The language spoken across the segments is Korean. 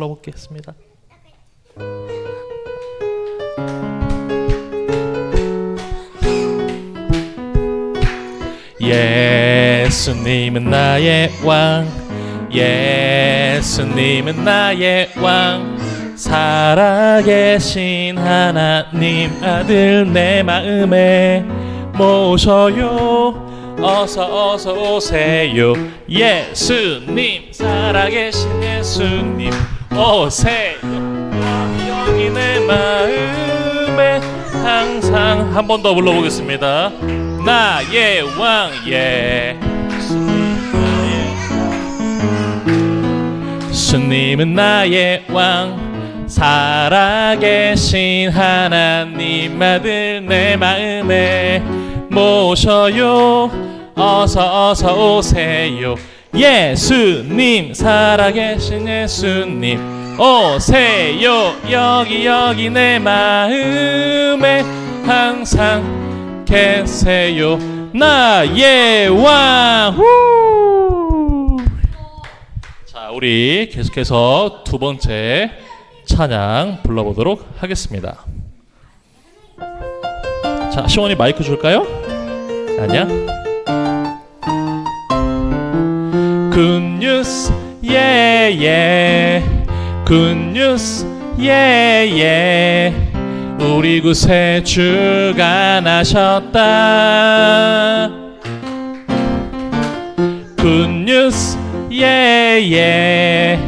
불러보겠습니다. 예수님은 나의 왕, 예수님은 나의 왕, 살아계신 하나님 아들 내 마음에 모셔요. 어서 오세요. 예수님, 살아계신 예수님 오세요. 여기 내 마음에 항상. 한 번 더 불러보겠습니다. 나의 왕 예수님은 나의 왕, 살아계신 하나님 아들 내 마음에 모셔요. 어서 오세요. 예수님, 살아계신 예수님 오세요. 여기 내 마음에 항상 계세요. 나의 왕. 자, 우리 계속해서 두 번째 찬양 불러보도록 하겠습니다. 자, 시원이 마이크 줄까요? 아니야? 굿뉴스 예예, 굿뉴스 예예, 우리 구세 주가 나셨다. 굿뉴스 예예,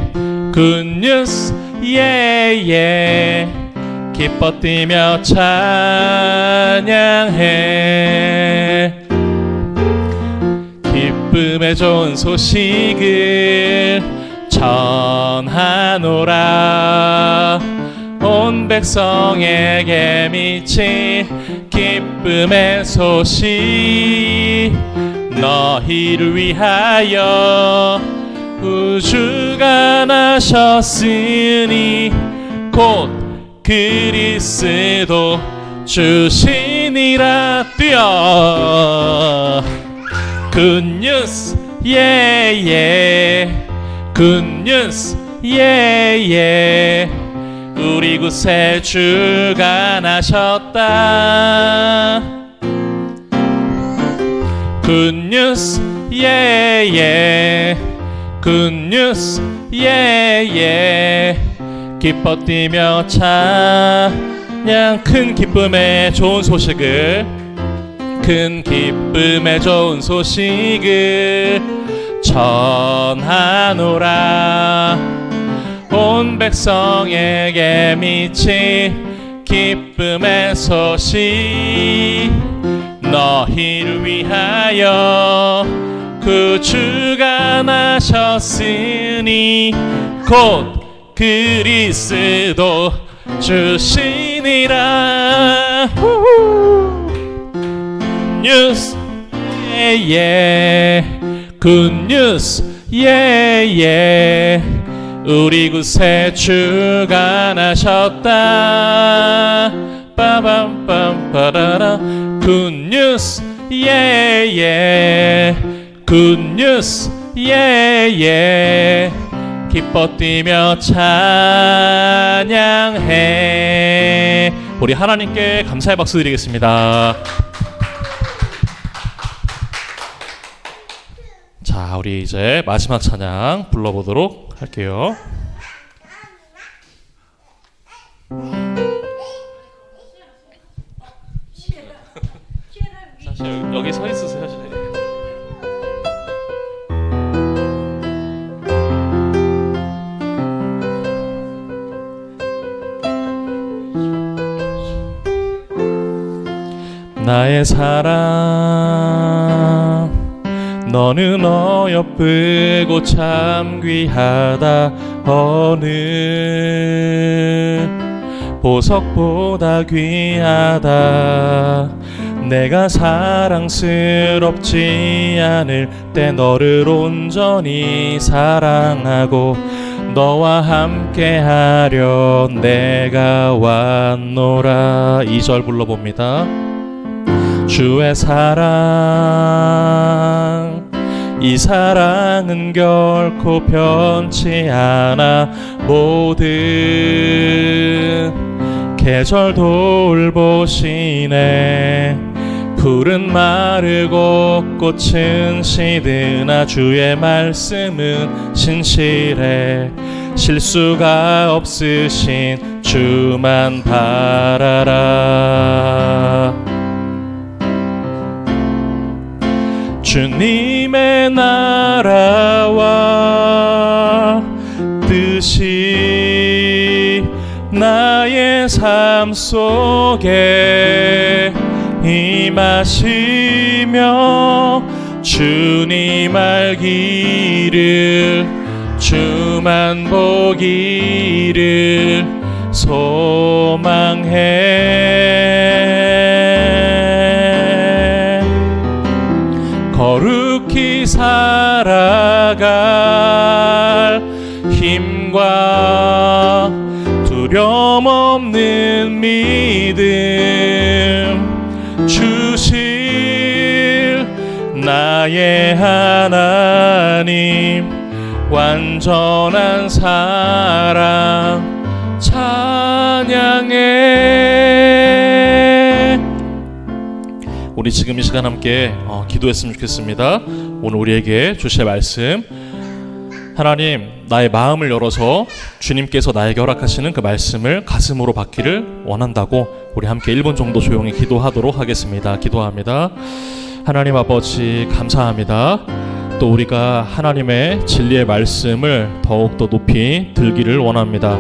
굿뉴스 예예, 기뻐 뛰며 찬양해. 기쁨의 좋은 소식을 전하노라. 온 백성에게 미친 기쁨의 소식, 너희를 위하여 구주가 나셨으니 곧 그리스도 주시니라. 뛰어. 굿뉴스 예예, 굿뉴스 예예, 우리 구세 주가 나셨다. 굿뉴스 예예, 굿뉴스 예예, 기뻐 뛰며 찬양. 큰 기쁨의 좋은 소식을, 큰 기쁨의 좋은 소식을 전하노라. 온 백성에게 미친 기쁨의 소식, 너희를 위하여 구주가 나셨으니 곧 그리스도 주시니라. 굿뉴스 예예, 굿뉴스 예예, 우리 구세 주가 나셨다. 빠밤빰빠라라. 굿뉴스 예예, 굿뉴스 예예, 기뻐 뛰며 찬양해. 우리 하나님께 감사의 박수 드리겠습니다. 자, 우리 이제 마지막 찬양 불러보도록 할게요. 사실 여기 서 있으세요. 나의 사랑, 너는 어여쁘고 참 귀하다. 어느 보석보다 귀하다. 내가 사랑스럽지 않을 때 너를 온전히 사랑하고 너와 함께하려 내가 왔노라. 2절 불러봅니다. 주의 사랑 이 사랑은 결코 변치 않아. 모든 계절 돌보시네. 풀은 마르고 꽃은 시드나 주의 말씀은 신실해. 실수가 없으신 주만 바라라. 주님의 나라와 뜻이 나의 삶 속에 임하시며 주님 알기를 주만 보기를 소망해. 거룩히 살아갈 힘과 두려움 없는 믿음 주실 나의 하나님. 완전한 사랑 찬양해. 우리 지금 이 시간 함께 기도했으면 좋겠습니다. 오늘 우리에게 주실 말씀, 하나님 나의 마음을 열어서 주님께서 나에게 허락하시는 그 말씀을 가슴으로 받기를 원한다고 우리 함께 1분 정도 조용히 기도하도록 하겠습니다. 기도합니다. 하나님 아버지 감사합니다. 또 우리가 하나님의 진리의 말씀을 더욱더 높이 들기를 원합니다.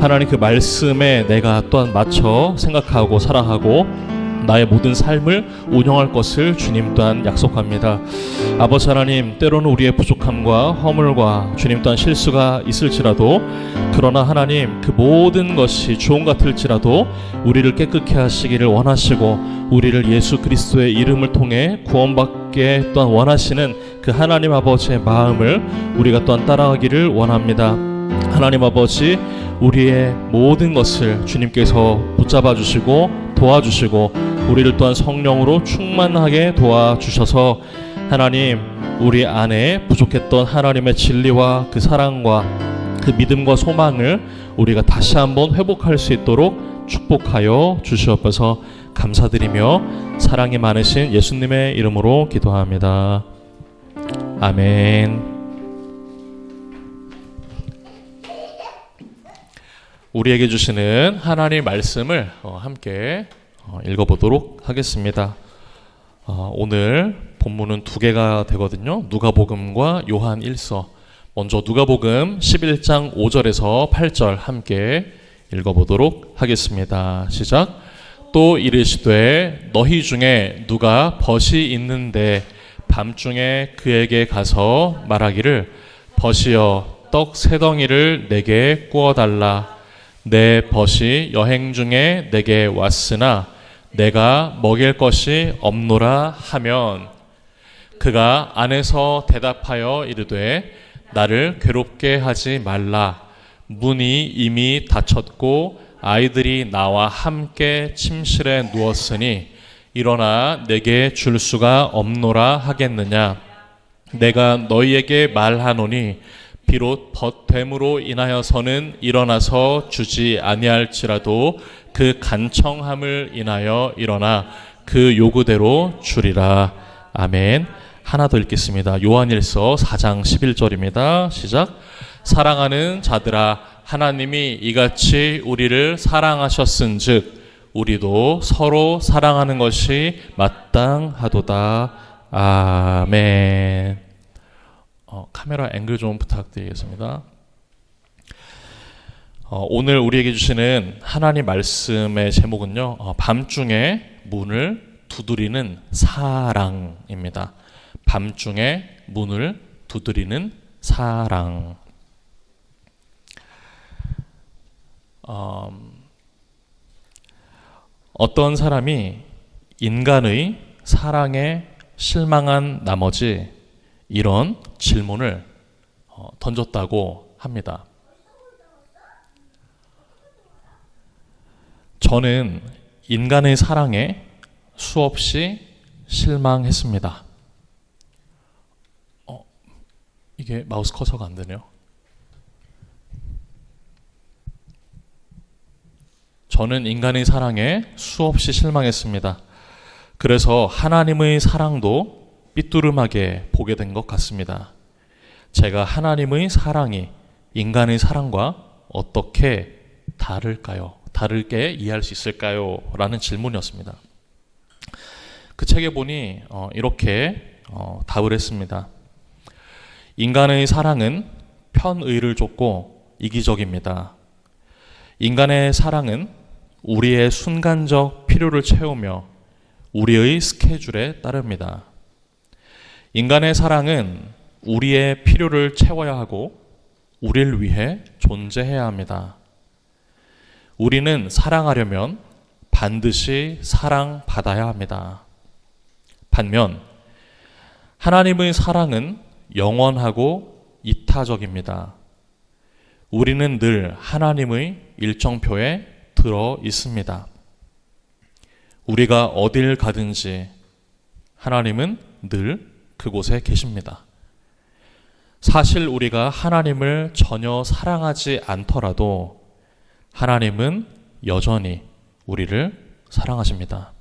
하나님 그 말씀에 내가 또한 맞춰 생각하고 살아가고 나의 모든 삶을 운영할 것을 주님 또한 약속합니다. 아버지 하나님, 때로는 우리의 부족함과 허물과 주님 또한 실수가 있을지라도, 그러나 하나님 그 모든 것이 주온 같을지라도 우리를 깨끗게 하시기를 원하시고 우리를 예수 그리스도의 이름을 통해 구원받게 또한 원하시는 그 하나님 아버지의 마음을 우리가 또한 따라가기를 원합니다. 하나님 아버지, 우리의 모든 것을 주님께서 붙잡아 주시고 도와주시고 우리를 또한 성령으로 충만하게 도와주셔서 하나님, 우리 안에 부족했던 하나님의 진리와 그 사랑과 그 믿음과 소망을 우리가 다시 한번 회복할 수 있도록 축복하여 주시옵소서. 감사드리며 사랑이 많으신 예수님의 이름으로 기도합니다. 아멘. 우리에게 주시는 하나님의 말씀을 함께 읽어보도록 하겠습니다. 오늘 본문은 두 개가 되거든요. 누가복음과 요한 1서. 먼저 누가복음 11장 5절에서 8절 함께 읽어보도록 하겠습니다. 시작. 또 이르시되 너희 중에 누가 벗이 있는데 밤중에 그에게 가서 말하기를 벗이여 떡 세 덩이를 내게 구워달라. 내 벗이 여행 중에 내게 왔으나 내가 먹일 것이 없노라 하면 그가 안에서 대답하여 이르되 나를 괴롭게 하지 말라. 문이 이미 닫혔고 아이들이 나와 함께 침실에 누웠으니 일어나 내게 줄 수가 없노라 하겠느냐. 내가 너희에게 말하노니 비록 벗됨으로 인하여서는 일어나서 주지 아니할지라도 그 간청함을 인하여 일어나 그 요구대로 주리라. 아멘. 하나 더 읽겠습니다. 요한일서 4장 11절입니다. 시작. 사랑하는 자들아, 하나님이 이같이 우리를 사랑하셨은즉 우리도 서로 사랑하는 것이 마땅하도다. 아멘. 카메라 앵글 좀 부탁드리겠습니다. 오늘 우리에게 주시는 하나님 말씀의 제목은요, 밤중에 문을 두드리는 사랑입니다. 밤중에 문을 두드리는 사랑. 어떤 사람이 인간의 사랑에 실망한 나머지 이런 질문을 던졌다고 합니다. 저는 인간의 사랑에 수없이 실망했습니다. 이게 마우스 커서가 안 되네요. 저는 인간의 사랑에 수없이 실망했습니다. 그래서 하나님의 사랑도 삐뚤음하게 보게 된 것 같습니다. 제가 하나님의 사랑이 인간의 사랑과 어떻게 다를까요? 다르게 이해할 수 있을까요? 라는 질문이었습니다. 그 책에 보니 이렇게 답을 했습니다. 인간의 사랑은 편의를 쫓고 이기적입니다. 인간의 사랑은 우리의 순간적 필요를 채우며 우리의 스케줄에 따릅니다. 인간의 사랑은 우리의 필요를 채워야 하고 우리를 위해 존재해야 합니다. 우리는 사랑하려면 반드시 사랑받아야 합니다. 반면 하나님의 사랑은 영원하고 이타적입니다. 우리는 늘 하나님의 일정표에 들어 있습니다. 우리가 어딜 가든지 하나님은 늘 그곳에 계십니다. 사실 우리가 하나님을 전혀 사랑하지 않더라도 하나님은 여전히 우리를 사랑하십니다.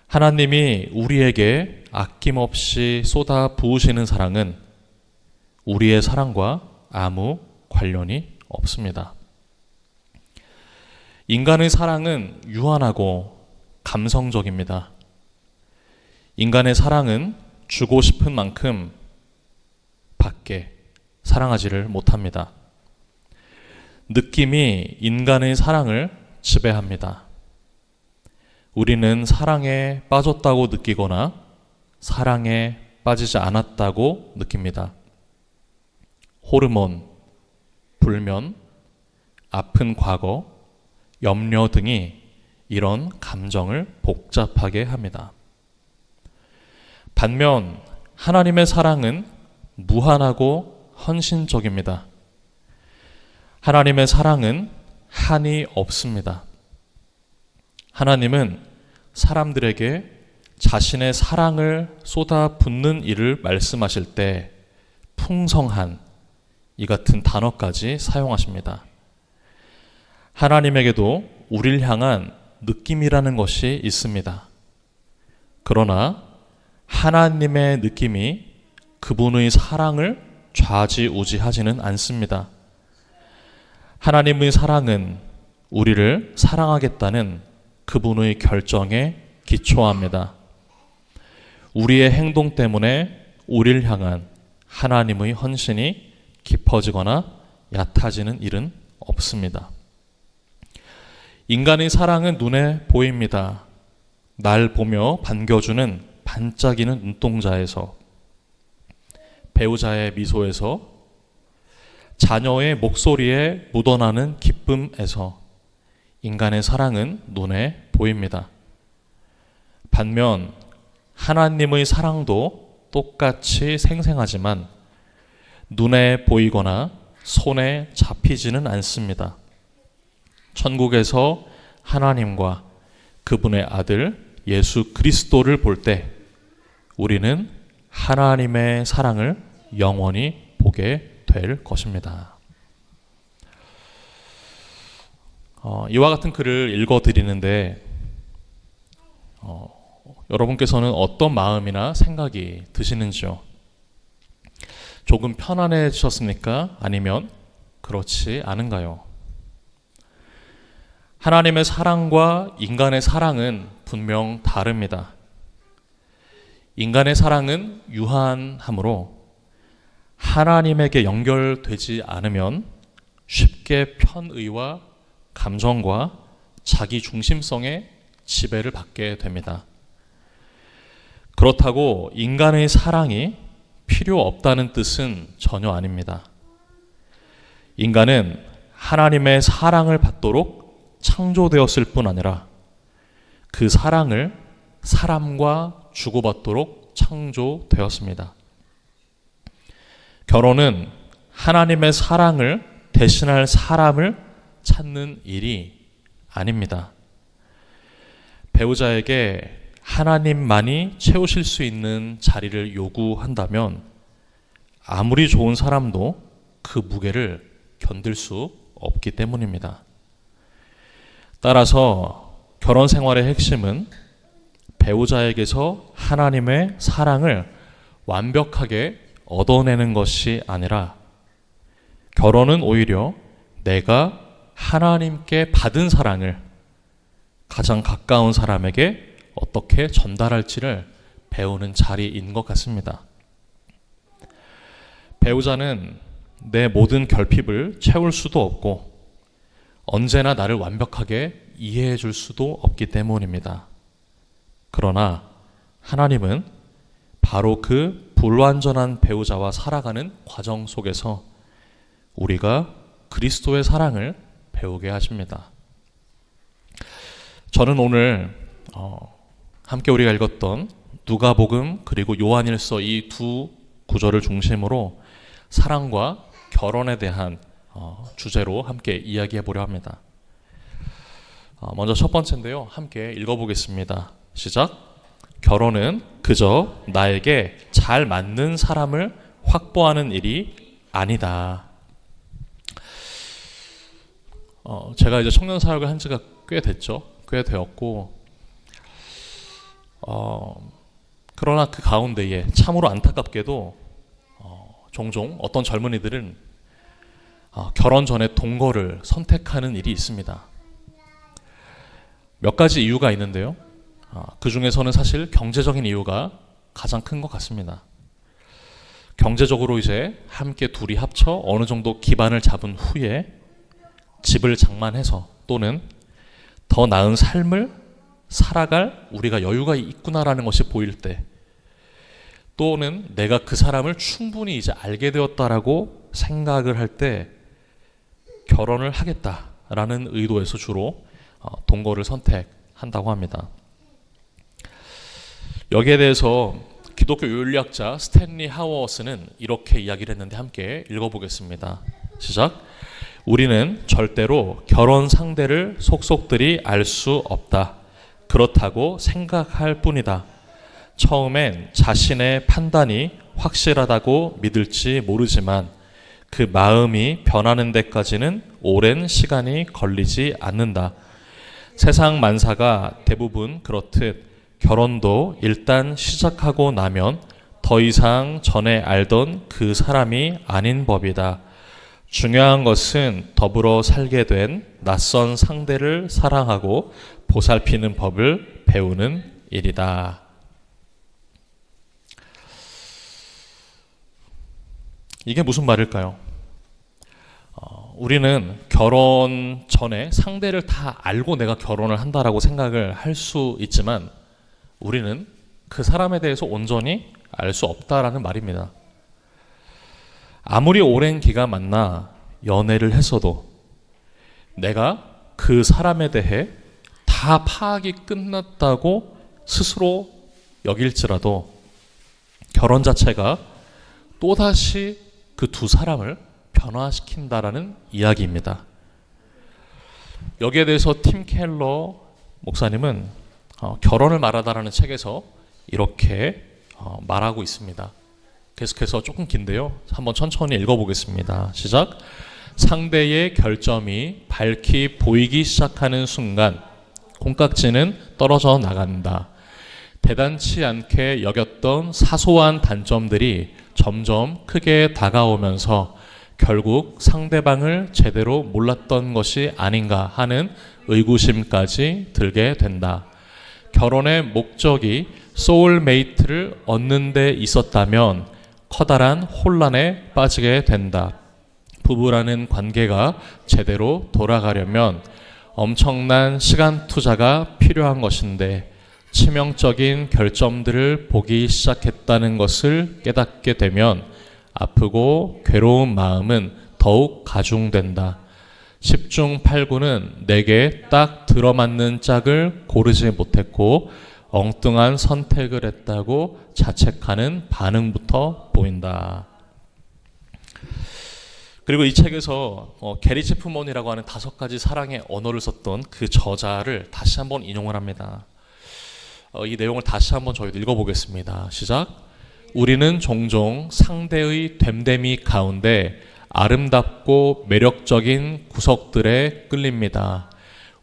하나님이 우리에게 아낌없이 쏟아 부으시는 사랑은 우리의 사랑과 아무 관련이 없습니다. 인간의 사랑은 유한하고 감성적입니다. 인간의 사랑은 주고 싶은 만큼 밖에 사랑하지를 못합니다. 느낌이 인간의 사랑을 지배합니다. 우리는 사랑에 빠졌다고 느끼거나 사랑에 빠지지 않았다고 느낍니다. 호르몬, 불면, 아픈 과거, 염려 등이 이런 감정을 복잡하게 합니다. 반면 하나님의 사랑은 무한하고 헌신적입니다. 하나님의 사랑은 한이 없습니다. 하나님은 사람들에게 자신의 사랑을 쏟아붓는 일을 말씀하실 때 풍성한 이 같은 단어까지 사용하십니다. 하나님에게도 우리를 향한 느낌이라는 것이 있습니다. 그러나 하나님의 느낌이 그분의 사랑을 좌지우지하지는 않습니다. 하나님의 사랑은 우리를 사랑하겠다는 그분의 결정에 기초합니다. 우리의 행동 때문에 우리를 향한 하나님의 헌신이 깊어지거나 얕아지는 일은 없습니다. 인간의 사랑은 눈에 보입니다. 날 보며 반겨주는 반짝이는 눈동자에서, 배우자의 미소에서, 자녀의 목소리에 묻어나는 기쁨에서 인간의 사랑은 눈에 보입니다. 반면 하나님의 사랑도 똑같이 생생하지만 눈에 보이거나 손에 잡히지는 않습니다. 천국에서 하나님과 그분의 아들 예수 그리스도를 볼 때 우리는 하나님의 사랑을 영원히 보게 될 것입니다. 이와 같은 글을 읽어드리는데 여러분께서는 어떤 마음이나 생각이 드시는지요? 조금 편안해지셨습니까? 아니면 그렇지 않은가요? 하나님의 사랑과 인간의 사랑은 분명 다릅니다. 인간의 사랑은 유한하므로 하나님에게 연결되지 않으면 쉽게 편의와 감정과 자기 중심성의 지배를 받게 됩니다. 그렇다고 인간의 사랑이 필요 없다는 뜻은 전혀 아닙니다. 인간은 하나님의 사랑을 받도록 창조되었을 뿐 아니라 그 사랑을 사람과 주고받도록 창조되었습니다. 결혼은 하나님의 사랑을 대신할 사람을 찾는 일이 아닙니다. 배우자에게 하나님만이 채우실 수 있는 자리를 요구한다면 아무리 좋은 사람도 그 무게를 견딜 수 없기 때문입니다. 따라서 결혼 생활의 핵심은 배우자에게서 하나님의 사랑을 완벽하게 얻어내는 것이 아니라 결혼은 오히려 내가 하나님께 받은 사랑을 가장 가까운 사람에게 어떻게 전달할지를 배우는 자리인 것 같습니다. 배우자는 내 모든 결핍을 채울 수도 없고 언제나 나를 완벽하게 이해해 줄 수도 없기 때문입니다. 그러나 하나님은 바로 그 불완전한 배우자와 살아가는 과정 속에서 우리가 그리스도의 사랑을 배우게 하십니다. 저는 오늘 함께 우리가 읽었던 누가복음 그리고 요한일서 이 두 구절을 중심으로 사랑과 결혼에 대한 주제로 함께 이야기해 보려 합니다. 먼저 첫 번째인데요. 함께 읽어보겠습니다. 시작. 결혼은 그저 나에게 잘 맞는 사람을 확보하는 일이 아니다. 제가 이제 청년 사역을 한 지가 꽤 됐죠. 꽤 되었고, 그러나 그 가운데에 참으로 안타깝게도 종종 어떤 젊은이들은 결혼 전에 동거를 선택하는 일이 있습니다. 몇 가지 이유가 있는데요. 그 중에서는 사실 경제적인 이유가 가장 큰 것 같습니다. 경제적으로 이제 함께 둘이 합쳐 어느 정도 기반을 잡은 후에 집을 장만해서 또는 더 나은 삶을 살아갈 우리가 여유가 있구나라는 것이 보일 때, 또는 내가 그 사람을 충분히 이제 알게 되었다라고 생각을 할 때 결혼을 하겠다라는 의도에서 주로 동거를 선택한다고 합니다. 여기에 대해서 기독교 윤리학자 스탠리 하워스는 이렇게 이야기를 했는데 함께 읽어보겠습니다. 시작. 우리는 절대로 결혼 상대를 속속들이 알 수 없다. 그렇다고 생각할 뿐이다. 처음엔 자신의 판단이 확실하다고 믿을지 모르지만 그 마음이 변하는 데까지는 오랜 시간이 걸리지 않는다. 세상 만사가 대부분 그렇듯 결혼도 일단 시작하고 나면 더 이상 전에 알던 그 사람이 아닌 법이다. 중요한 것은 더불어 살게 된 낯선 상대를 사랑하고 보살피는 법을 배우는 일이다. 이게 무슨 말일까요? 우리는 결혼 전에 상대를 다 알고 내가 결혼을 한다라고 생각을 할 수 있지만 우리는 그 사람에 대해서 온전히 알 수 없다라는 말입니다. 아무리 오랜 기간 만나 연애를 했어도 내가 그 사람에 대해 다 파악이 끝났다고 스스로 여길지라도 결혼 자체가 또다시 그 두 사람을 변화시킨다라는 이야기입니다. 여기에 대해서 팀 켈러 목사님은 결혼을 말하다라는 책에서 이렇게 말하고 있습니다. 계속해서 조금 긴데요. 한번 천천히 읽어보겠습니다. 시작. 상대의 결점이 밝히 보이기 시작하는 순간 콩깍지는 떨어져 나간다. 대단치 않게 여겼던 사소한 단점들이 점점 크게 다가오면서 결국 상대방을 제대로 몰랐던 것이 아닌가 하는 의구심까지 들게 된다. 결혼의 목적이 소울메이트를 얻는 데 있었다면 커다란 혼란에 빠지게 된다. 부부라는 관계가 제대로 돌아가려면 엄청난 시간 투자가 필요한 것인데 치명적인 결점들을 보기 시작했다는 것을 깨닫게 되면 아프고 괴로운 마음은 더욱 가중된다. 10중 8구는 내게 딱 들어맞는 짝을 고르지 못했고 엉뚱한 선택을 했다고 자책하는 반응부터 보인다. 그리고 이 책에서 게리 체프먼이라고 하는 5가지 사랑의 언어를 썼던 그 저자를 다시 한번 인용을 합니다. 이 내용을 다시 한번 저희도 읽어보겠습니다. 시작. 우리는 종종 상대의 됨됨이 가운데 아름답고 매력적인 구석들에 끌립니다.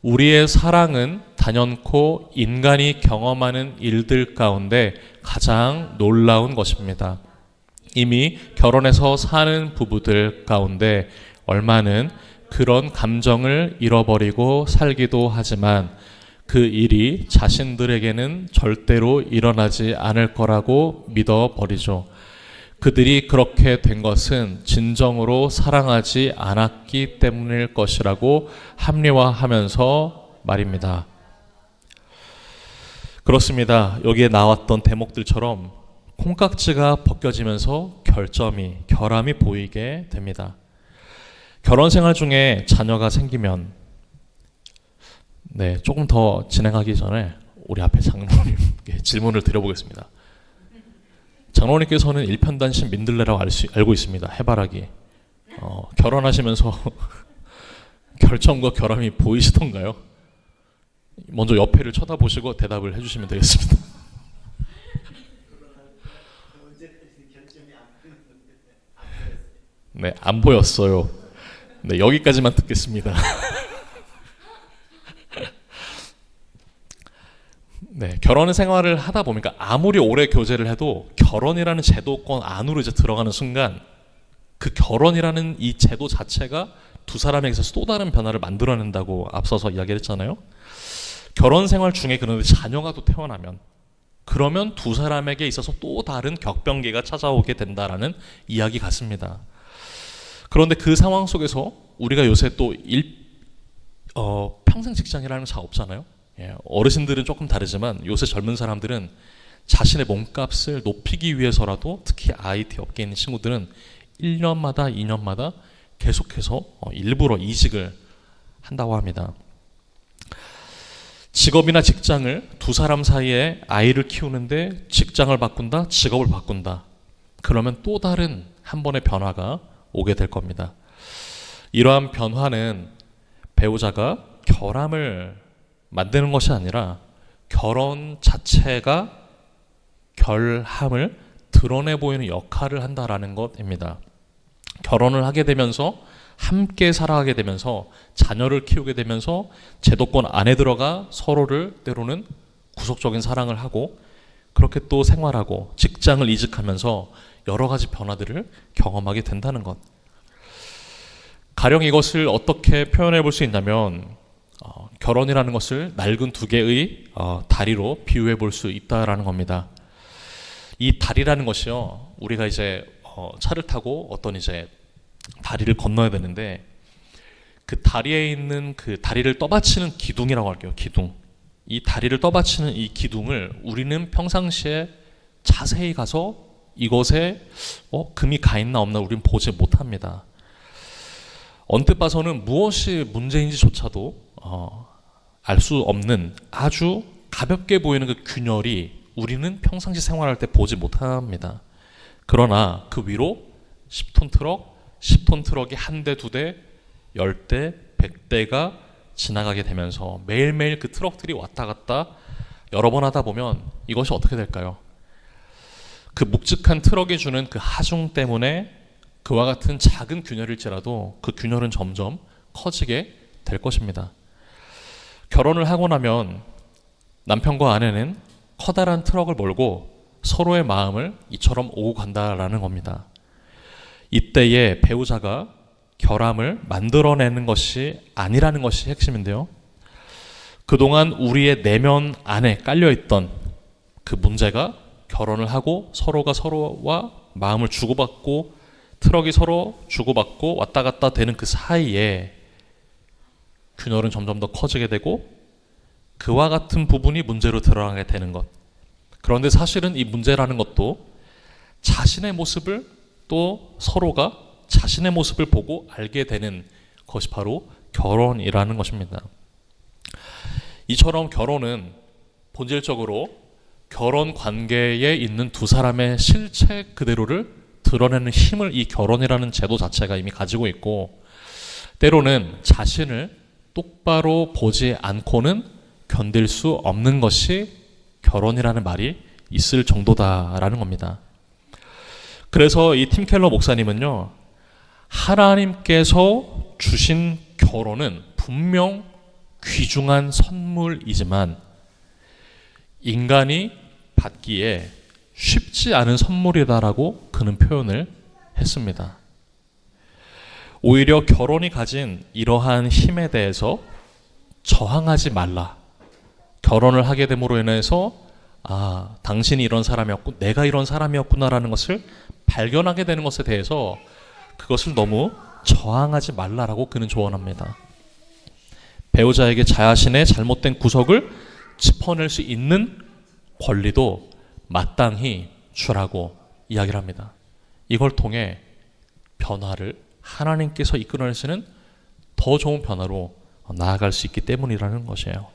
우리의 사랑은 단연코 인간이 경험하는 일들 가운데 가장 놀라운 것입니다. 이미 결혼해서 사는 부부들 가운데 얼마는 그런 감정을 잃어버리고 살기도 하지만 그 일이 자신들에게는 절대로 일어나지 않을 거라고 믿어버리죠. 그들이 그렇게 된 것은 진정으로 사랑하지 않았기 때문일 것이라고 합리화하면서 말입니다. 그렇습니다. 여기에 나왔던 대목들처럼 콩깍지가 벗겨지면서 결함이 보이게 됩니다. 결혼 생활 중에 자녀가 생기면 조금 더 진행하기 전에 우리 앞에 장로님께 질문을 드려보겠습니다. 장로님께서는 일편단심 민들레라고 알고 있습니다. 해바라기. 결혼하시면서 결점과 결함이 보이시던가요? 먼저 옆에를 쳐다보시고 대답을 해주시면 되겠습니다. 네, 안 보였어요. 네, 여기까지만 듣겠습니다. 네, 결혼 생활을 하다 보니까 아무리 오래 교제를 해도 결혼이라는 제도권 안으로 이제 들어가는 순간 그 결혼이라는 이 제도 자체가 두 사람에게서 또 다른 변화를 만들어낸다고 앞서서 이야기했잖아요. 결혼 생활 중에 그런데 자녀가 또 태어나면 그러면 두 사람에게 있어서 또 다른 격변기가 찾아오게 된다라는 이야기 같습니다. 그런데 그 상황 속에서 우리가 요새 또 평생 직장이라는 게 잘 없잖아요. 어르신들은 조금 다르지만 요새 젊은 사람들은 자신의 몸값을 높이기 위해서라도 특히 IT 업계에 있는 친구들은 1년마다 2년마다 계속해서 일부러 이직을 한다고 합니다. 직업이나 직장을 두 사람 사이에 아이를 키우는데 직장을 바꾼다, 직업을 바꾼다. 그러면 또 다른 한 번의 변화가 오게 될 겁니다. 이러한 변화는 배우자가 결함을 만드는 것이 아니라 결혼 자체가 결함을 드러내 보이는 역할을 한다라는 것입니다. 결혼을 하게 되면서 함께 살아가게 되면서 자녀를 키우게 되면서 제도권 안에 들어가 서로를 때로는 구속적인 사랑을 하고 그렇게 또 생활하고 직장을 이직하면서 여러 가지 변화들을 경험하게 된다는 것. 가령 이것을 어떻게 표현해 볼 수 있냐면 결혼이라는 것을 낡은 두 개의 다리로 비유해 볼 수 있다라는 겁니다. 이 다리라는 것이요, 우리가 이제 차를 타고 어떤 이제 다리를 건너야 되는데 그 다리에 있는 그 다리를 떠받치는 기둥이라고 할게요. 기둥. 이 다리를 떠받치는 이 기둥을 우리는 평상시에 자세히 가서 이것에 금이 가 있나 없나 우리는 보지 못합니다. 언뜻 봐서는 무엇이 문제인지조차도 알 수 없는 아주 가볍게 보이는 그 균열이 우리는 평상시 생활할 때 보지 못합니다. 그러나 그 위로 10톤 트럭이 한 대, 두 대, 10대, 100대가 지나가게 되면서 매일매일 그 트럭들이 왔다 갔다 여러 번 하다 보면 이것이 어떻게 될까요? 그 묵직한 트럭이 주는 그 하중 때문에 그와 같은 작은 균열일지라도 그 균열은 점점 커지게 될 것입니다. 결혼을 하고 나면 남편과 아내는 커다란 트럭을 몰고 서로의 마음을 이처럼 오고 간다라는 겁니다. 이때에 배우자가 결함을 만들어내는 것이 아니라는 것이 핵심인데요. 그동안 우리의 내면 안에 깔려있던 그 문제가 결혼을 하고 서로가 서로와 마음을 주고받고 트럭이 서로 주고받고 왔다 갔다 되는 그 사이에 균열은 점점 더 커지게 되고 그와 같은 부분이 문제로 드러나게 되는 것. 그런데 사실은 이 문제라는 것도 자신의 모습을 또 서로가 자신의 모습을 보고 알게 되는 것이 바로 결혼이라는 것입니다. 이처럼 결혼은 본질적으로 결혼 관계에 있는 두 사람의 실체 그대로를 드러내는 힘을 이 결혼이라는 제도 자체가 이미 가지고 있고 때로는 자신을 똑바로 보지 않고는 견딜 수 없는 것이 결혼이라는 말이 있을 정도다라는 겁니다. 그래서 이 팀 켈러 목사님은요, 하나님께서 주신 결혼은 분명 귀중한 선물이지만 인간이 받기에 쉽지 않은 선물이다라고 그는 표현을 했습니다. 오히려 결혼이 가진 이러한 힘에 대해서 저항하지 말라. 결혼을 하게 됨으로 인해서 당신이 이런 사람이었고 내가 이런 사람이었구나라는 것을 발견하게 되는 것에 대해서 그것을 너무 저항하지 말라라고 그는 조언합니다. 배우자에게 자신의 잘못된 구석을 짚어낼 수 있는 권리도 마땅히 주라고 이야기를 합니다. 이걸 통해 변화를 하나님께서 이끌어내시는 더 좋은 변화로 나아갈 수 있기 때문이라는 것이에요.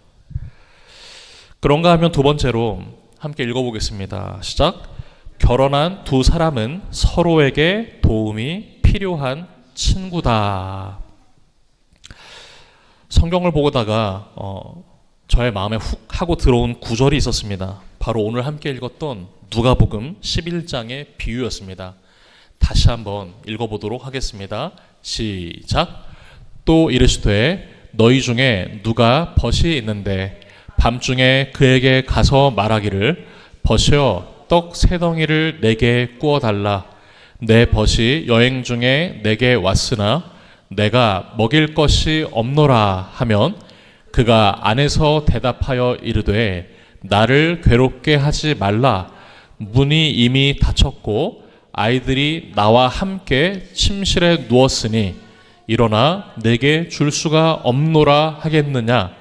그런가 하면 두 번째로 함께 읽어보겠습니다. 시작. 결혼한 두 사람은 서로에게 도움이 필요한 친구다. 성경을 보다가 저의 마음에 훅 하고 들어온 구절이 있었습니다. 바로 오늘 함께 읽었던 누가복음 11장의 비유였습니다. 다시 한번 읽어보도록 하겠습니다. 시작. 또 이르시되 너희 중에 누가 벗이 있는데 밤중에 그에게 가서 말하기를 벗이여 떡 세 덩이를 내게 구워달라. 내 벗이 여행 중에 내게 왔으나 내가 먹일 것이 없노라 하면 그가 안에서 대답하여 이르되 나를 괴롭게 하지 말라. 문이 이미 닫혔고 아이들이 나와 함께 침실에 누웠으니 일어나 내게 줄 수가 없노라 하겠느냐.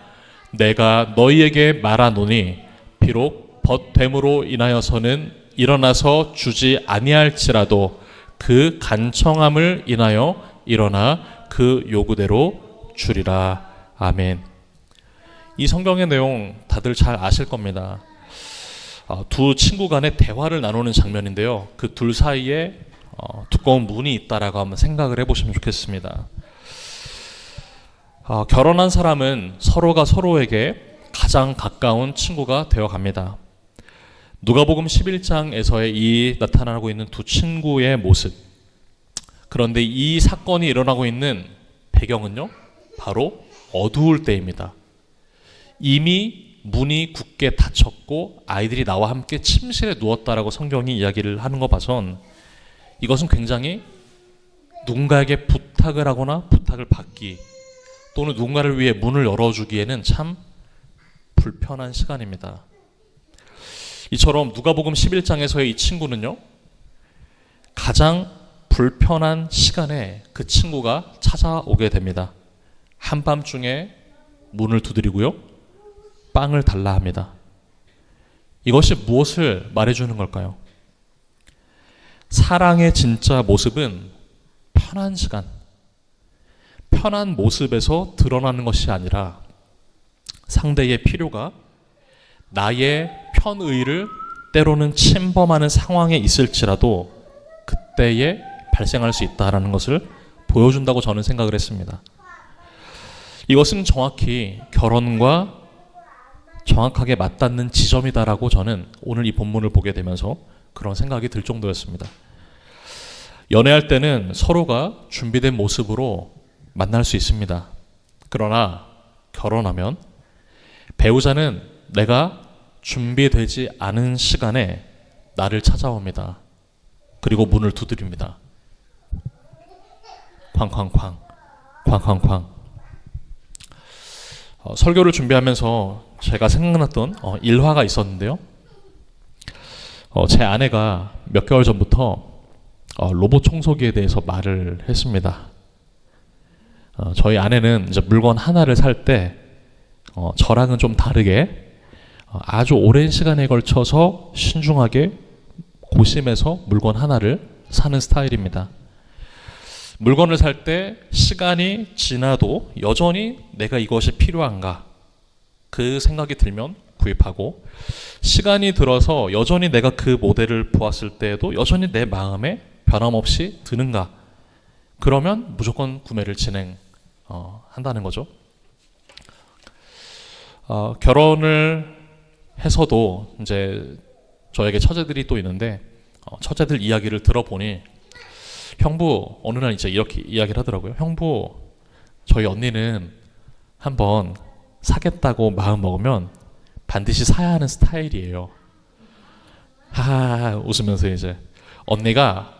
내가 너희에게 말하노니 비록 벗됨으로 인하여서는 일어나서 주지 아니할지라도 그 간청함을 인하여 일어나 그 요구대로 주리라. 아멘. 이 성경의 내용 다들 잘 아실 겁니다. 두 친구 간의 대화를 나누는 장면인데요. 그 둘 사이에 두꺼운 문이 있다라고 한번 생각을 해보시면 좋겠습니다. 결혼한 사람은 서로가 서로에게 가장 가까운 친구가 되어갑니다. 누가복음 11장에서의 이 나타나고 있는 두 친구의 모습. 그런데 이 사건이 일어나고 있는 배경은요, 바로 어두울 때입니다. 이미 문이 굳게 닫혔고 아이들이 나와 함께 침실에 누웠다라고 성경이 이야기를 하는 거 봐선 이것은 굉장히 누군가에게 부탁을 하거나 부탁을 받기 또는 누군가를 위해 문을 열어주기에는 참 불편한 시간입니다. 이처럼 누가복음 11장에서의 이 친구는요, 가장 불편한 시간에 그 친구가 찾아오게 됩니다. 한밤중에 문을 두드리고요, 빵을 달라 합니다. 이것이 무엇을 말해주는 걸까요? 사랑의 진짜 모습은 편한 시간, 편한 모습에서 드러나는 것이 아니라 상대의 필요가 나의 편의를 때로는 침범하는 상황에 있을지라도 그때에 발생할 수 있다는 것을 보여준다고 저는 생각을 했습니다. 이것은 정확히 결혼과 정확하게 맞닿는 지점이다라고 저는 오늘 이 본문을 보게 되면서 그런 생각이 들 정도였습니다. 연애할 때는 서로가 준비된 모습으로 만날 수 있습니다. 그러나 결혼하면 배우자는 내가 준비되지 않은 시간에 나를 찾아옵니다. 그리고 문을 두드립니다. 쾅쾅쾅, 쾅쾅쾅. 설교를 준비하면서 제가 생각났던 일화가 있었는데요. 제 아내가 몇 개월 전부터 로봇 청소기에 대해서 말을 했습니다. 저희 아내는 이제 물건 하나를 살 때 저랑은 좀 다르게 아주 오랜 시간에 걸쳐서 신중하게 고심해서 물건 하나를 사는 스타일입니다. 물건을 살 때 시간이 지나도 여전히 내가 이것이 필요한가 그 생각이 들면 구입하고, 시간이 들어서 여전히 내가 그 모델을 보았을 때에도 여전히 내 마음에 변함없이 드는가, 그러면 무조건 구매를 한다는 거죠. 결혼을 해서도 이제 저에게 처제들이 또 있는데 처제들 이야기를 들어보니 형부 어느 날 이제 이렇게 이야기를 하더라고요. 형부 저희 언니는 한번 사겠다고 마음 먹으면 반드시 사야 하는 스타일이에요. 하하 웃으면서 이제 언니가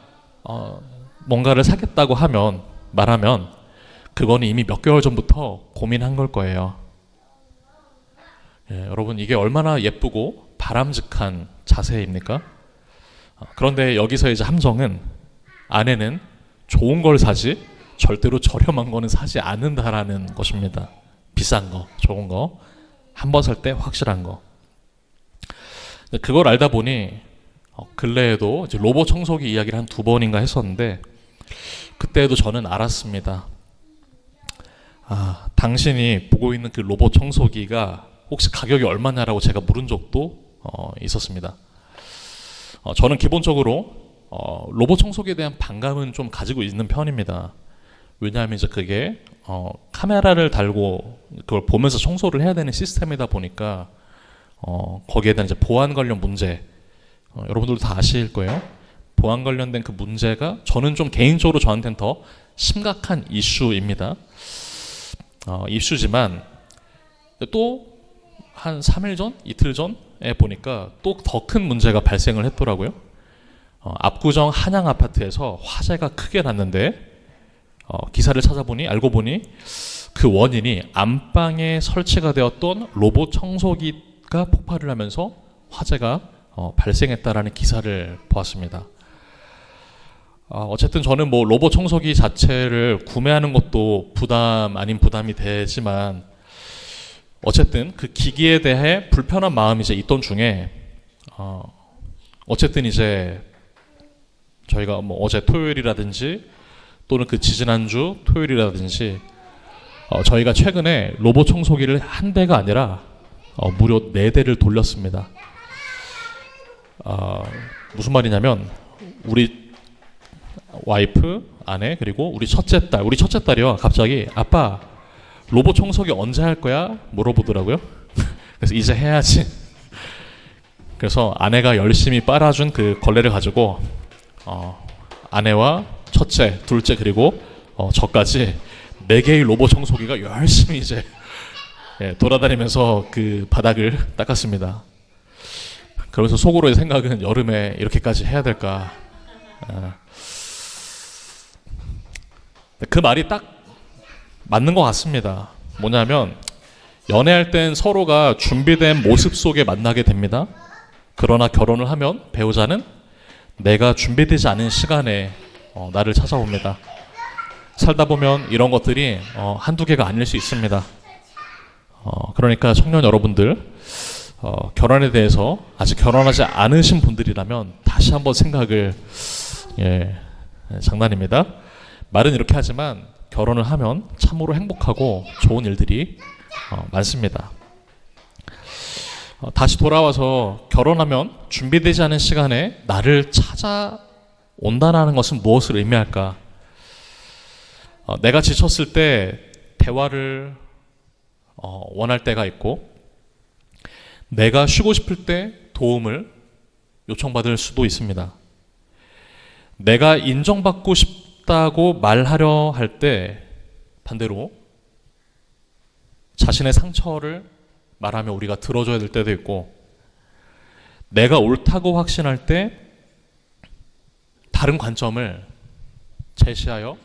뭔가를 사겠다고 말하면 그거는 이미 몇 개월 전부터 고민한 걸 거예요. 예, 여러분 이게 얼마나 예쁘고 바람직한 자세입니까? 그런데 여기서 이제 함정은 아내는 좋은 걸 사지 절대로 저렴한 거는 사지 않는다라는 것입니다. 비싼 거, 좋은 거, 한 번 살 때 확실한 거. 그걸 알다 보니 근래에도 이제 로봇 청소기 이야기를 한 2번인가 했었는데 그때도 저는 알았습니다. 당신이 보고 있는 그 로봇 청소기가 혹시 가격이 얼마냐라고 제가 물은 적도 있었습니다. 저는 기본적으로 로봇 청소기에 대한 반감은 좀 가지고 있는 편입니다. 왜냐하면 이제 그게 카메라를 달고 그걸 보면서 청소를 해야 되는 시스템이다 보니까 거기에 대한 이제 보안 관련 문제, 여러분들도 다 아실 거예요. 보안 관련된 그 문제가 저는 좀 개인적으로 저한테는 더 심각한 이슈입니다. 이슈지만 또 한 3일 전, 이틀 전에 보니까 또 더 큰 문제가 발생을 했더라고요. 압구정 한양 아파트에서 화재가 크게 났는데 기사를 찾아보니 알고 보니 그 원인이 안방에 설치가 되었던 로봇 청소기가 폭발을 하면서 화재가 발생했다라는 기사를 보았습니다. 어쨌든 저는 뭐 로봇 청소기 자체를 구매하는 것도 부담 아닌 부담이 되지만 어쨌든 그 기기에 대해 불편한 마음이 이제 있던 중에 어쨌든 이제 저희가 뭐 어제 토요일이라든지 또는 그 지지난주 토요일이라든지 저희가 최근에 로봇 청소기를 한 대가 아니라 무려 4대를 돌렸습니다. 무슨 말이냐면 우리 와이프, 아내 그리고 우리 첫째 딸이요 갑자기 아빠 로봇 청소기 언제 할 거야? 물어보더라고요. 그래서 이제 해야지. 그래서 아내가 열심히 빨아준 그 걸레를 가지고 아내와 첫째, 둘째 그리고 저까지 4개의 로봇 청소기가 열심히 이제 돌아다니면서 그 바닥을 닦았습니다. 그러면서 속으로의 생각은 여름에 이렇게까지 해야 될까? 그 말이 딱 맞는 것 같습니다. 뭐냐면 연애할 땐 서로가 준비된 모습 속에 만나게 됩니다. 그러나 결혼을 하면 배우자는 내가 준비되지 않은 시간에 나를 찾아옵니다. 살다 보면 이런 것들이 한두 개가 아닐 수 있습니다. 그러니까 청년 여러분들 결혼에 대해서 아직 결혼하지 않으신 분들이라면 다시 한번 생각을 장난입니다. 말은 이렇게 하지만 결혼을 하면 참으로 행복하고 좋은 일들이 많습니다. 다시 돌아와서 결혼하면 준비되지 않은 시간에 나를 찾아온다는 것은 무엇을 의미할까? 내가 지쳤을 때 대화를 원할 때가 있고 내가 쉬고 싶을 때 도움을 요청받을 수도 있습니다. 내가 인정받고 싶다고 말하려 할 때 반대로 자신의 상처를 말하며 우리가 들어줘야 될 때도 있고 내가 옳다고 확신할 때 다른 관점을 제시하여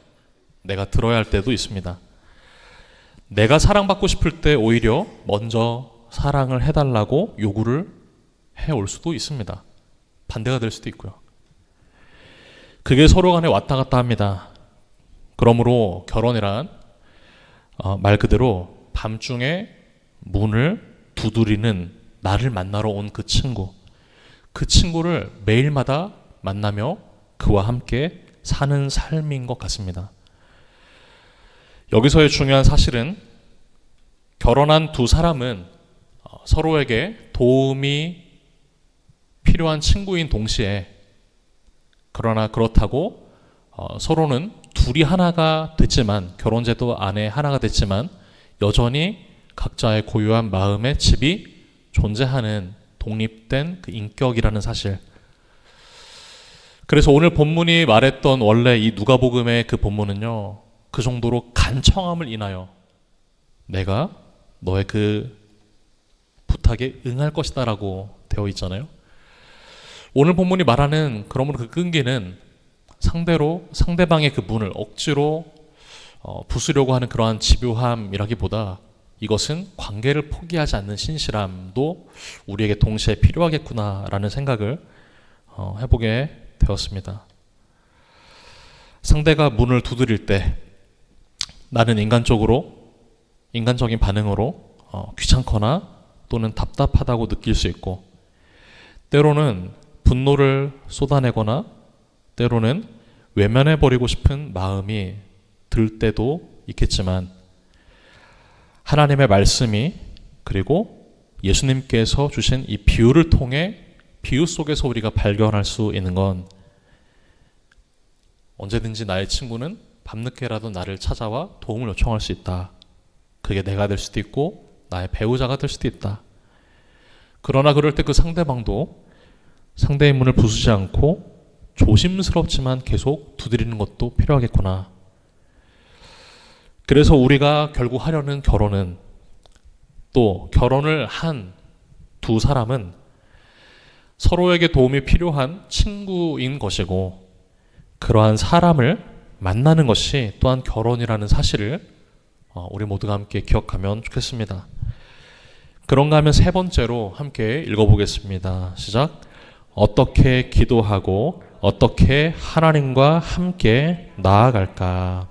내가 들어야 할 때도 있습니다. 내가 사랑받고 싶을 때 오히려 먼저 사랑을 해달라고 요구를 해올 수도 있습니다. 반대가 될 수도 있고요. 그게 서로 간에 왔다 갔다 합니다. 그러므로 결혼이란 말 그대로 밤중에 문을 두드리는 나를 만나러 온 그 친구를 매일마다 만나며 그와 함께 사는 삶인 것 같습니다. 여기서의 중요한 사실은 결혼한 두 사람은 서로에게 도움이 필요한 친구인 동시에 그러나 그렇다고 서로는 둘이 하나가 됐지만 결혼제도 안에 하나가 됐지만 여전히 각자의 고유한 마음의 집이 존재하는 독립된 그 인격이라는 사실 그래서 오늘 본문이 말했던 원래 이 누가복음의 그 본문은요, 그 정도로 간청함을 인하여 내가 너의 그 부탁에 응할 것이다 라고 되어 있잖아요. 오늘 본문이 말하는 그러므로 그 끈기는 상대방의 그 문을 억지로 부수려고 하는 그러한 집요함이라기보다 이것은 관계를 포기하지 않는 신실함도 우리에게 동시에 필요하겠구나라는 생각을 해보게 되었습니다. 상대가 문을 두드릴 때 나는 인간적인 반응으로 귀찮거나 또는 답답하다고 느낄 수 있고, 때로는 분노를 쏟아내거나 때로는 외면해버리고 싶은 마음이 들 때도 있겠지만, 하나님의 말씀이 그리고 예수님께서 주신 이 비유를 통해 비유 속에서 우리가 발견할 수 있는 건, 언제든지 나의 친구는 밤늦게라도 나를 찾아와 도움을 요청할 수 있다. 그게 내가 될 수도 있고 나의 배우자가 될 수도 있다. 그러나 그럴 때 그 상대방도 상대의 문을 부수지 않고 조심스럽지만 계속 두드리는 것도 필요하겠구나. 그래서 우리가 결국 하려는 결혼은, 또 결혼을 한 두 사람은 서로에게 도움이 필요한 친구인 것이고, 그러한 사람을 만나는 것이 또한 결혼이라는 사실을 우리 모두가 함께 기억하면 좋겠습니다. 그런가 하면 세 번째로 함께 읽어보겠습니다. 시작. 어떻게 기도하고 어떻게 하나님과 함께 나아갈까?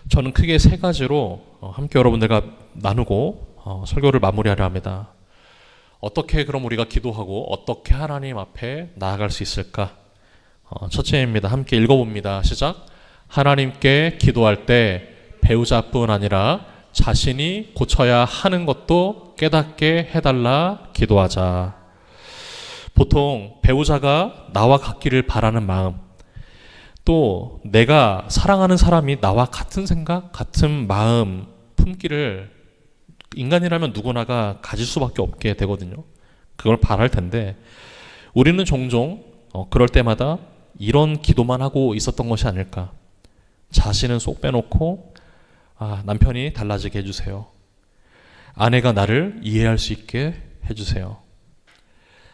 저는 크게 세 가지로 함께 여러분들과 나누고 설교를 마무리하려 합니다. 어떻게 그럼 우리가 기도하고 어떻게 하나님 앞에 나아갈 수 있을까? 첫째입니다. 함께 읽어봅니다. 시작. 하나님께 기도할 때 배우자뿐 아니라 자신이 고쳐야 하는 것도 깨닫게 해달라 기도하자. 보통 배우자가 나와 같기를 바라는 마음, 또 내가 사랑하는 사람이 나와 같은 생각, 같은 마음 품기를 인간이라면 누구나가 가질 수밖에 없게 되거든요. 그걸 바랄 텐데 우리는 종종 그럴 때마다 이런 기도만 하고 있었던 것이 아닐까. 자신은 쏙 빼놓고 남편이 달라지게 해주세요. 아내가 나를 이해할 수 있게 해주세요.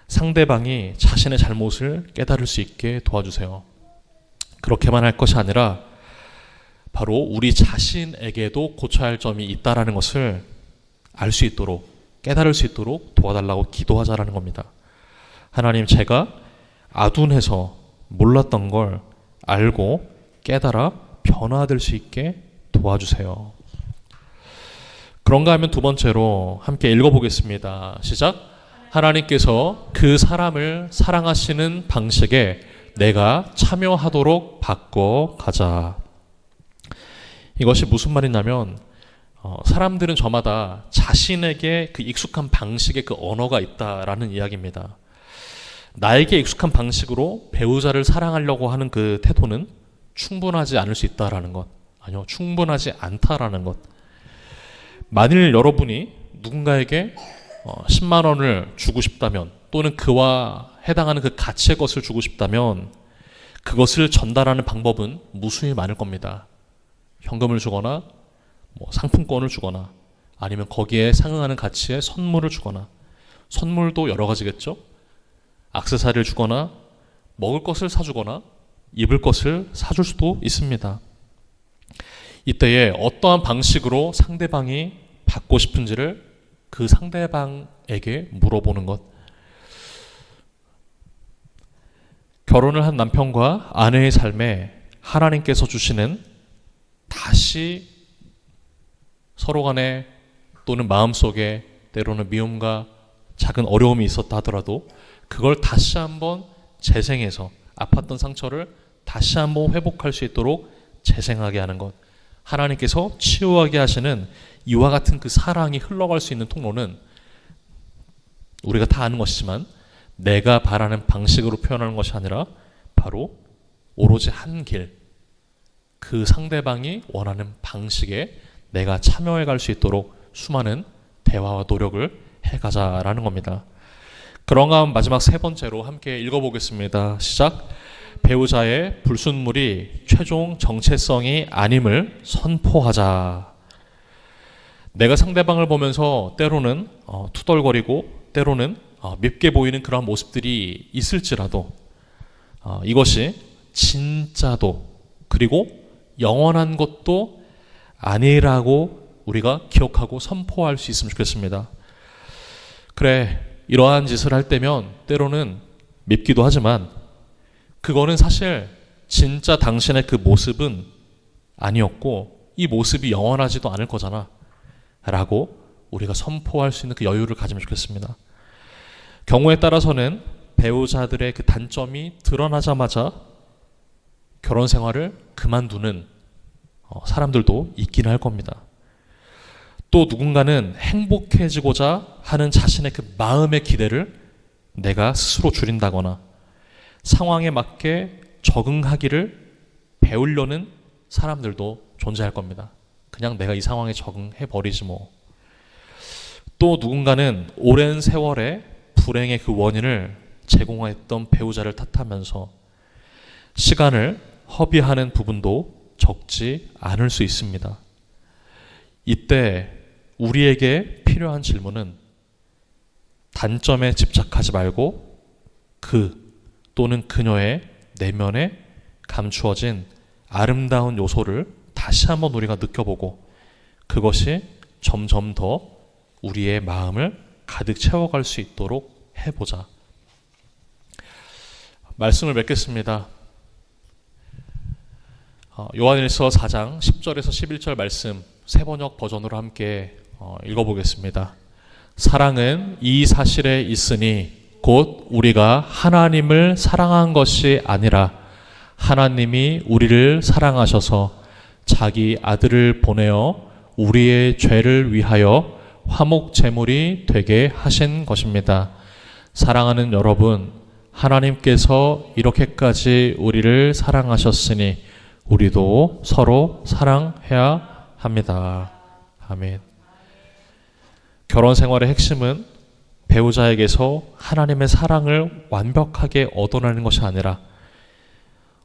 상대방이 자신의 잘못을 깨달을 수 있게 도와주세요. 그렇게만 할 것이 아니라 바로 우리 자신에게도 고쳐야 할 점이 있다라는 것을 알 수 있도록, 깨달을 수 있도록 도와달라고 기도하자라는 겁니다. 하나님, 제가 아둔해서 몰랐던 걸 알고 깨달아 변화될 수 있게 도와주세요. 그런가 하면 두 번째로 함께 읽어보겠습니다. 시작. 하나님께서 그 사람을 사랑하시는 방식에 내가 참여하도록 바꿔가자. 이것이 무슨 말이냐면 사람들은 저마다 자신에게 그 익숙한 방식의 그 언어가 있다라는 이야기입니다. 나에게 익숙한 방식으로 배우자를 사랑하려고 하는 그 태도는 충분하지 않을 수 있다라는 것, 아니요, 충분하지 않다라는 것. 만일 여러분이 누군가에게 10만 원을 주고 싶다면, 또는 그와 해당하는 그 가치의 것을 주고 싶다면 그것을 전달하는 방법은 무수히 많을 겁니다. 현금을 주거나 상품권을 주거나 아니면 거기에 상응하는 가치의 선물을 주거나, 선물도 여러 가지겠죠. 액세서리를 주거나 먹을 것을 사주거나 입을 것을 사줄 수도 있습니다. 이때에 어떠한 방식으로 상대방이 받고 싶은지를 그 상대방에게 물어보는 것. 결혼을 한 남편과 아내의 삶에 하나님께서 주시는 다시 서로 간에 또는 마음속에 때로는 미움과 작은 어려움이 있었다 하더라도 그걸 다시 한번 재생해서 아팠던 상처를 다시 한번 회복할 수 있도록 재생하게 하는 것. 하나님께서 치유하게 하시는 이와 같은 그 사랑이 흘러갈 수 있는 통로는 우리가 다 아는 것이지만 내가 바라는 방식으로 표현하는 것이 아니라 바로 오로지 한 길, 그 상대방이 원하는 방식에 내가 참여해 갈 수 있도록 수많은 대화와 노력을 해가자라는 겁니다. 그런가 하면 마지막 세 번째로 함께 읽어보겠습니다. 시작. 배우자의 불순물이 최종 정체성이 아님을 선포하자. 내가 상대방을 보면서 때로는 투덜거리고 때로는 밉게 보이는 그런 모습들이 있을지라도 이것이 진짜도 그리고 영원한 것도 아니라고 우리가 기억하고 선포할 수 있으면 좋겠습니다. 그래, 이러한 짓을 할 때면 때로는 밉기도 하지만 그거는 사실 진짜 당신의 그 모습은 아니었고 이 모습이 영원하지도 않을 거잖아 라고 우리가 선포할 수 있는 그 여유를 가지면 좋겠습니다. 경우에 따라서는 배우자들의 그 단점이 드러나자마자 결혼 생활을 그만두는 사람들도 있긴 할 겁니다. 또 누군가는 행복해지고자 하는 자신의 그 마음의 기대를 내가 스스로 줄인다거나 상황에 맞게 적응하기를 배우려는 사람들도 존재할 겁니다. 그냥 내가 이 상황에 적응해버리지 뭐. 또 누군가는 오랜 세월의 불행의 그 원인을 제공했던 배우자를 탓하면서 시간을 허비하는 부분도 적지 않을 수 있습니다. 이때 우리에게 필요한 질문은 단점에 집착하지 말고 그 또는 그녀의 내면에 감추어진 아름다운 요소를 다시 한번 우리가 느껴보고 그것이 점점 더 우리의 마음을 가득 채워갈 수 있도록 해보자. 말씀을 맺겠습니다. 요한일서 4장 10절에서 11절 말씀 새번역 버전으로 함께 읽어보겠습니다. 사랑은 이 사실에 있으니 곧 우리가 하나님을 사랑한 것이 아니라 하나님이 우리를 사랑하셔서 자기 아들을 보내어 우리의 죄를 위하여 화목 제물이 되게 하신 것입니다. 사랑하는 여러분, 하나님께서 이렇게까지 우리를 사랑하셨으니 우리도 서로 사랑해야 합니다. 아멘. 결혼 생활의 핵심은 배우자에게서 하나님의 사랑을 완벽하게 얻어내는 것이 아니라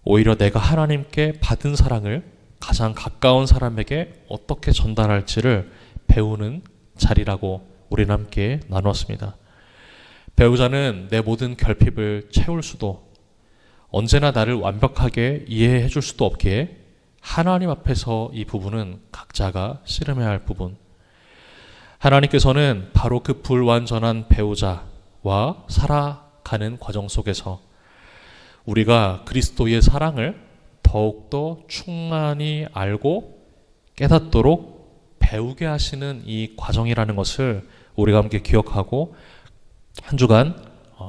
오히려 내가 하나님께 받은 사랑을 가장 가까운 사람에게 어떻게 전달할지를 배우는 자리라고 우리는 함께 나누었습니다. 배우자는 내 모든 결핍을 채울 수도 언제나 나를 완벽하게 이해해 줄 수도 없기에 하나님 앞에서 이 부분은 각자가 씨름해야 할 부분. 하나님께서는 바로 그 불완전한 배우자와 살아가는 과정 속에서 우리가 그리스도의 사랑을 더욱더 충만히 알고 깨닫도록 배우게 하시는 이 과정이라는 것을 우리가 함께 기억하고 한 주간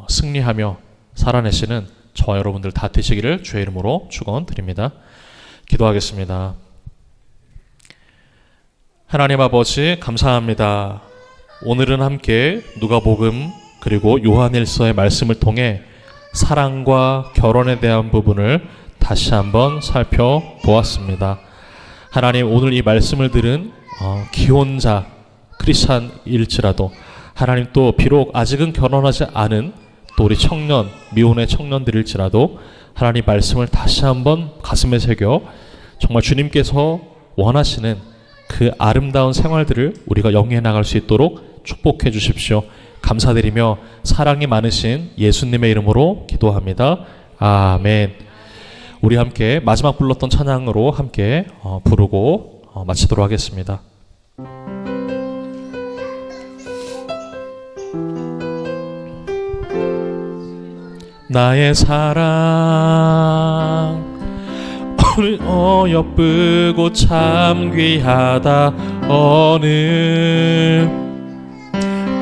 승리하며 살아내시는 저와 여러분들 다 되시기를 주의 이름으로 축원드립니다. 기도하겠습니다. 하나님 아버지 감사합니다. 오늘은 함께 누가복음 그리고 요한일서의 말씀을 통해 사랑과 결혼에 대한 부분을 다시 한번 살펴보았습니다. 하나님, 오늘 이 말씀을 들은 기혼자 크리스찬일지라도 하나님, 또 비록 아직은 결혼하지 않은 또 우리 청년, 미혼의 청년들일지라도 하나님 말씀을 다시 한번 가슴에 새겨 정말 주님께서 원하시는 그 아름다운 생활들을 우리가 영위해 나갈 수 있도록 축복해 주십시오. 감사드리며 사랑이 많으신 예수님의 이름으로 기도합니다. 아멘. 우리 함께 마지막 불렀던 찬양으로 함께 부르고 마치도록 하겠습니다. 나의 사랑 어여쁘고 참 귀하다. 어느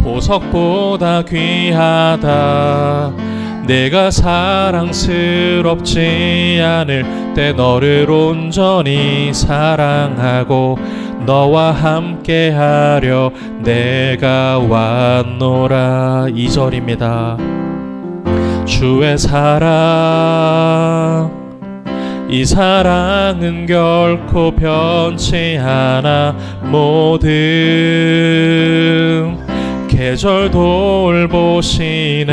보석보다 귀하다. 내가 사랑스럽지 않을 때 너를 온전히 사랑하고 너와 함께하려 내가 왔노라. 2절입니다. 주의 사랑, 이 사랑은 결코 변치 않아. 모든 계절 돌보시네.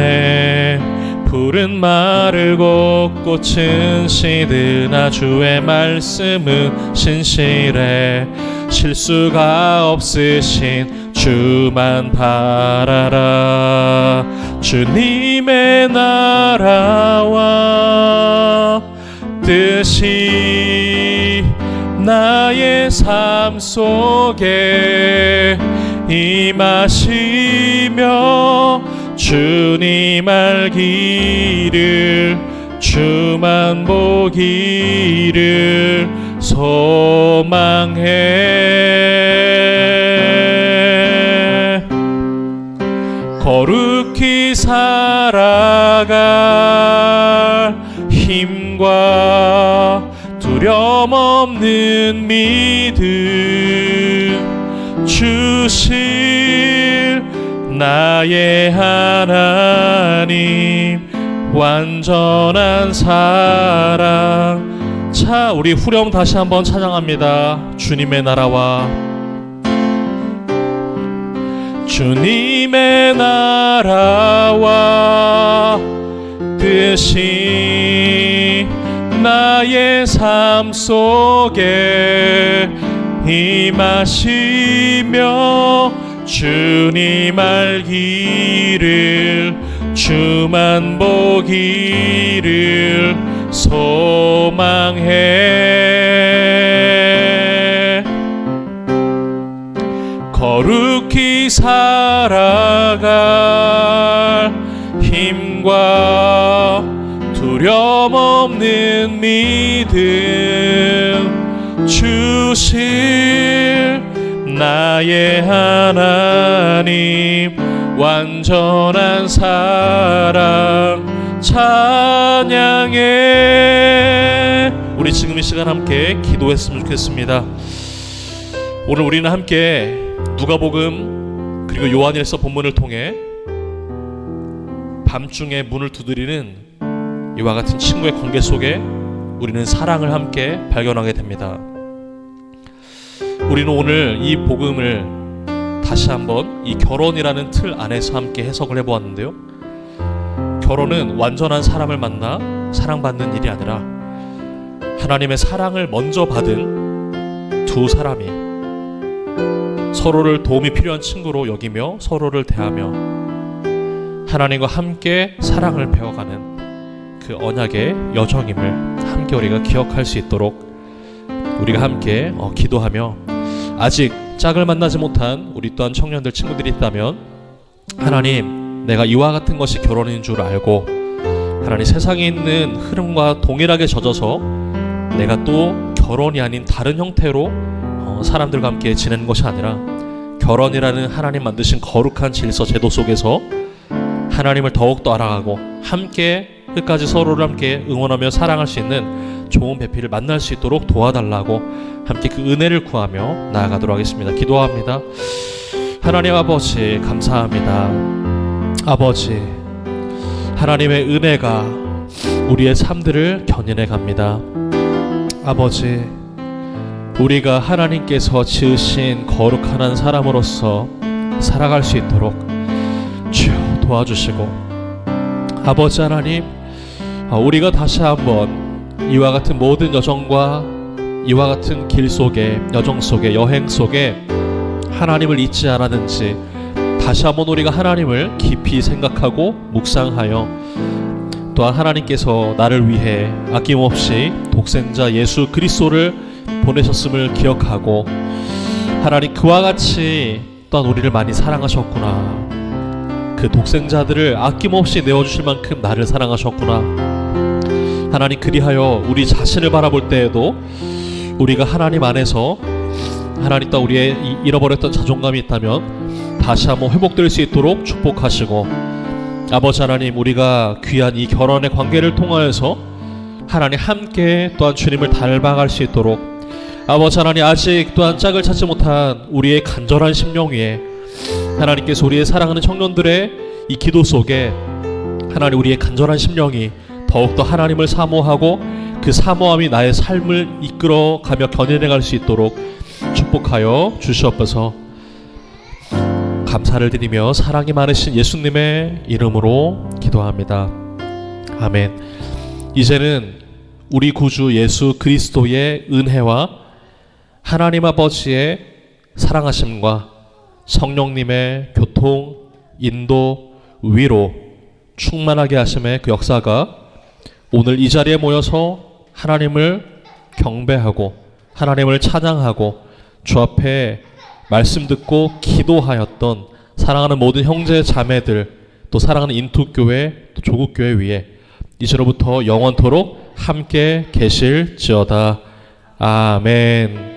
푸른 마르고 꽃은 시드나 주의 말씀은 신실해. 실수가 없으신 주만 바라라. 주님의 나라와 뜻이 나의 삶 속에 임하시며 주님 알기를 주만 보기를 소망해. 거룩히 살아갈 힘과 두려움 없는 믿음 주실 나의 하나님 완전한 사랑. 자, 우리 후렴 다시 한번 찬양합니다. 주님의 나라와 주님의 나라와 뜻이 나의 삶 속에 임하시며 주님 알기를 주만 보기를 소망해. 거룩히 살아갈 힘과 두려움 없는 믿음 주실 나의 하나님 완전한 사랑 찬양해. 우리 지금 이 시간 함께 기도했으면 좋겠습니다. 오늘 우리는 함께 누가복음 그리고 요한일서 본문을 통해 밤중에 문을 두드리는 이와 같은 친구의 관계 속에 우리는 사랑을 함께 발견하게 됩니다. 우리는 오늘 이 복음을 다시 한번 이 결혼이라는 틀 안에서 함께 해석을 해보았는데요. 결혼은 완전한 사람을 만나 사랑받는 일이 아니라 하나님의 사랑을 먼저 받은 두 사람이 서로를 도움이 필요한 친구로 여기며 서로를 대하며 하나님과 함께 사랑을 배워가는 그 언약의 여정임을 함께 우리가 기억할 수 있도록 우리가 함께 기도하며, 아직 짝을 만나지 못한 우리 또한 청년들 친구들이 있다면 하나님, 내가 이와 같은 것이 결혼인 줄 알고 하나님 세상에 있는 흐름과 동일하게 젖어서 내가 또 결혼이 아닌 다른 형태로 사람들과 함께 지내는 것이 아니라 결혼이라는 하나님 만드신 거룩한 질서 제도 속에서 하나님을 더욱더 알아가고 함께 끝까지 서로를 함께 응원하며 사랑할 수 있는 좋은 배필을 만날 수 있도록 도와달라고 함께 그 은혜를 구하며 나아가도록 하겠습니다. 기도합니다. 하나님 아버지, 감사합니다. 아버지, 하나님의 은혜가 우리의 삶들을 견인해 갑니다. 아버지, 우리가 하나님께서 지으신 거룩한 한 사람으로서 살아갈 수 있도록 주여 도와주시고, 아버지 하나님, 우리가 다시 한번 이와 같은 모든 여정과 이와 같은 길 속에, 여정 속에, 여행 속에 하나님을 잊지 않았는지 다시 한번 우리가 하나님을 깊이 생각하고 묵상하여, 또한 하나님께서 나를 위해 아낌없이 독생자 예수 그리스도를 보내셨음을 기억하고, 하나님 그와 같이 또한 우리를 많이 사랑하셨구나, 그 독생자들을 아낌없이 내어주실 만큼 나를 사랑하셨구나. 하나님, 그리하여 우리 자신을 바라볼 때에도 우리가 하나님 안에서 하나님 또 우리의 잃어버렸던 자존감이 있다면 다시 한번 회복될 수 있도록 축복하시고, 아버지 하나님, 우리가 귀한 이 결혼의 관계를 통하여서 하나님 함께 또한 주님을 닮아갈 수 있도록, 아버지 하나님, 아직 또한 짝을 찾지 못한 우리의 간절한 심령 위에 하나님께서 우리의 사랑하는 청년들의 이 기도 속에 하나님, 우리의 간절한 심령이 더욱더 하나님을 사모하고 그 사모함이 나의 삶을 이끌어가며 견인해 갈 수 있도록 축복하여 주시옵소서. 감사를 드리며 사랑이 많으신 예수님의 이름으로 기도합니다. 아멘. 이제는 우리 구주 예수 그리스도의 은혜와 하나님 아버지의 사랑하심과 성령님의 교통, 인도, 위로, 충만하게 하심의 그 역사가 오늘 이 자리에 모여서 하나님을 경배하고 하나님을 찬양하고 주 앞에 말씀 듣고 기도하였던 사랑하는 모든 형제 자매들, 또 사랑하는 인투교회, 또 조국교회 위에 이제로부터 영원토록 함께 계실지어다. 아멘.